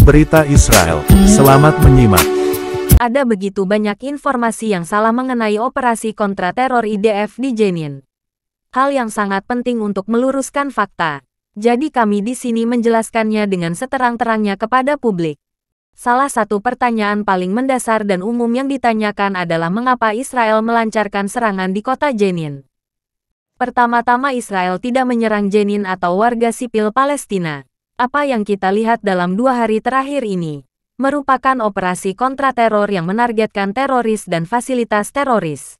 Berita Israel. Selamat menyimak. Ada begitu banyak informasi yang salah mengenai operasi kontra-teror IDF di Jenin. Hal yang sangat penting untuk meluruskan fakta. Jadi kami di sini menjelaskannya dengan seterang-terangnya kepada publik. Salah satu pertanyaan paling mendasar dan umum yang ditanyakan adalah mengapa Israel melancarkan serangan di kota Jenin. Pertama-tama Israel tidak menyerang Jenin atau warga sipil Palestina. Apa yang kita lihat dalam 2 hari terakhir ini merupakan operasi kontra-teror yang menargetkan teroris dan fasilitas teroris.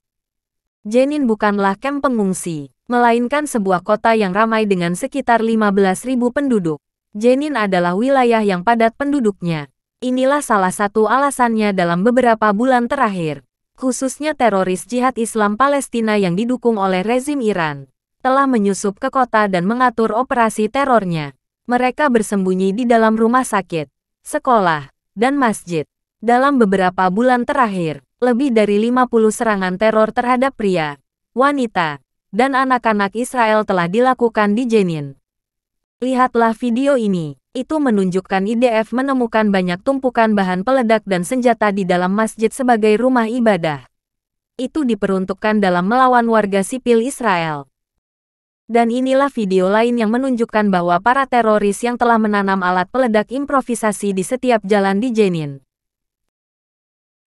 Jenin bukanlah kamp pengungsi, melainkan sebuah kota yang ramai dengan sekitar 15.000 penduduk. Jenin adalah wilayah yang padat penduduknya. Inilah salah satu alasannya dalam beberapa bulan terakhir, khususnya teroris jihad Islam Palestina yang didukung oleh rezim Iran, telah menyusup ke kota dan mengatur operasi terornya. Mereka bersembunyi di dalam rumah sakit, sekolah, dan masjid. Dalam beberapa bulan terakhir, lebih dari 50 serangan teror terhadap pria, wanita, dan anak-anak Israel telah dilakukan di Jenin. Lihatlah video ini. Itu menunjukkan IDF menemukan banyak tumpukan bahan peledak dan senjata di dalam masjid sebagai rumah ibadah. Itu diperuntukkan dalam melawan warga sipil Israel. Dan inilah video lain yang menunjukkan bahwa para teroris yang telah menanam alat peledak improvisasi di setiap jalan di Jenin.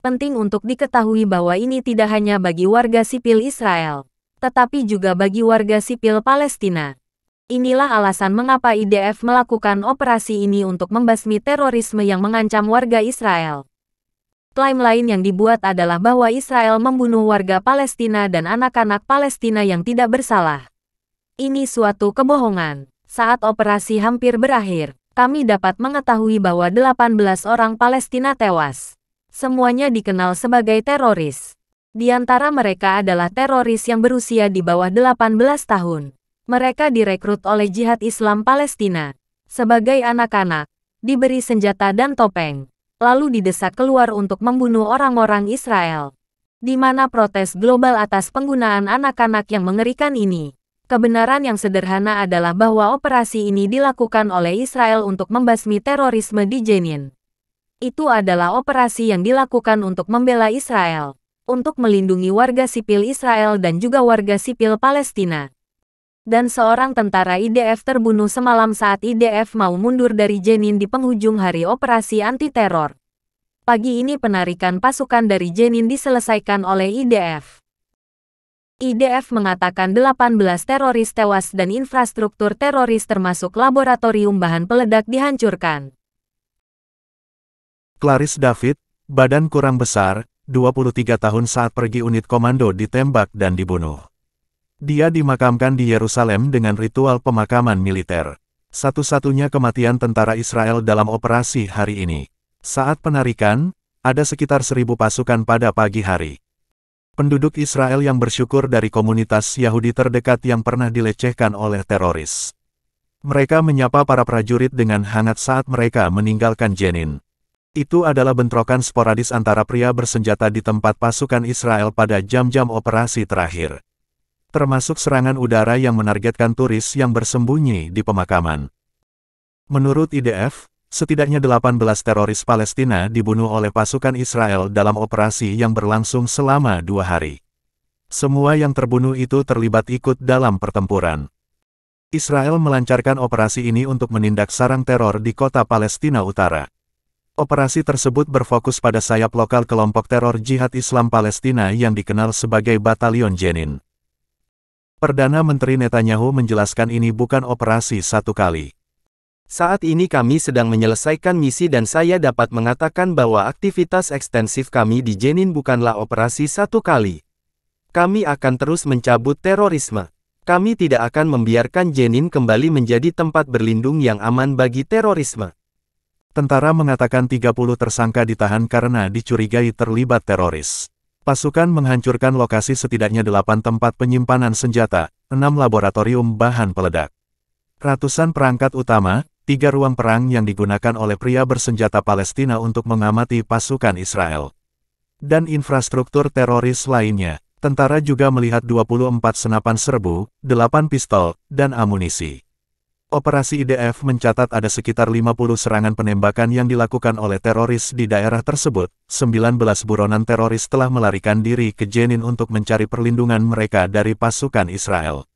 Penting untuk diketahui bahwa ini tidak hanya bagi warga sipil Israel, tetapi juga bagi warga sipil Palestina. Inilah alasan mengapa IDF melakukan operasi ini untuk membasmi terorisme yang mengancam warga Israel. Klaim lain yang dibuat adalah bahwa Israel membunuh warga Palestina dan anak-anak Palestina yang tidak bersalah. Ini suatu kebohongan. Saat operasi hampir berakhir, kami dapat mengetahui bahwa 18 orang Palestina tewas. Semuanya dikenal sebagai teroris. Di antara mereka adalah teroris yang berusia di bawah 18 tahun. Mereka direkrut oleh Jihad Islam Palestina. Sebagai anak-anak, diberi senjata dan topeng, lalu didesak keluar untuk membunuh orang-orang Israel. Di mana protes global atas penggunaan anak-anak yang mengerikan ini? Kebenaran yang sederhana adalah bahwa operasi ini dilakukan oleh Israel untuk membasmi terorisme di Jenin. Itu adalah operasi yang dilakukan untuk membela Israel, untuk melindungi warga sipil Israel dan juga warga sipil Palestina. Dan seorang tentara IDF terbunuh semalam saat IDF mau mundur dari Jenin di penghujung hari operasi anti-teror. Pagi ini penarikan pasukan dari Jenin diselesaikan oleh IDF. IDF mengatakan 18 teroris tewas dan infrastruktur teroris termasuk laboratorium bahan peledak dihancurkan. Clarice David, badan kurang besar, 23 tahun saat pergi unit komando ditembak dan dibunuh. Dia dimakamkan di Yerusalem dengan ritual pemakaman militer. Satu-satunya kematian tentara Israel dalam operasi hari ini. Saat penarikan, ada sekitar 1.000 pasukan pada pagi hari. Penduduk Israel yang bersyukur dari komunitas Yahudi terdekat yang pernah dilecehkan oleh teroris. Mereka menyapa para prajurit dengan hangat saat mereka meninggalkan Jenin. Itu adalah bentrokan sporadis antara pria bersenjata di tempat pasukan Israel pada jam-jam operasi terakhir. Termasuk serangan udara yang menargetkan turis yang bersembunyi di pemakaman. Menurut IDF, setidaknya 18 teroris Palestina dibunuh oleh pasukan Israel dalam operasi yang berlangsung selama 2 hari. Semua yang terbunuh itu terlibat ikut dalam pertempuran. Israel melancarkan operasi ini untuk menindak sarang teror di kota Palestina Utara. Operasi tersebut berfokus pada sayap lokal kelompok teror Jihad Islam Palestina yang dikenal sebagai Batalion Jenin. Perdana Menteri Netanyahu menjelaskan ini bukan operasi satu kali. Saat ini kami sedang menyelesaikan misi dan saya dapat mengatakan bahwa aktivitas ekstensif kami di Jenin bukanlah operasi satu kali. Kami akan terus mencabut terorisme. Kami tidak akan membiarkan Jenin kembali menjadi tempat berlindung yang aman bagi terorisme. Tentara mengatakan 30 tersangka ditahan karena dicurigai terlibat teroris. Pasukan menghancurkan lokasi setidaknya 8 tempat penyimpanan senjata, 6 laboratorium bahan peledak. Ratusan perangkat utama, 3 ruang perang yang digunakan oleh pria bersenjata Palestina untuk mengamati pasukan Israel. Dan infrastruktur teroris lainnya. Tentara juga melihat 24 senapan serbu, 8 pistol, dan amunisi. Operasi IDF mencatat ada sekitar 50 serangan penembakan yang dilakukan oleh teroris di daerah tersebut. 19 buronan teroris telah melarikan diri ke Jenin untuk mencari perlindungan mereka dari pasukan Israel.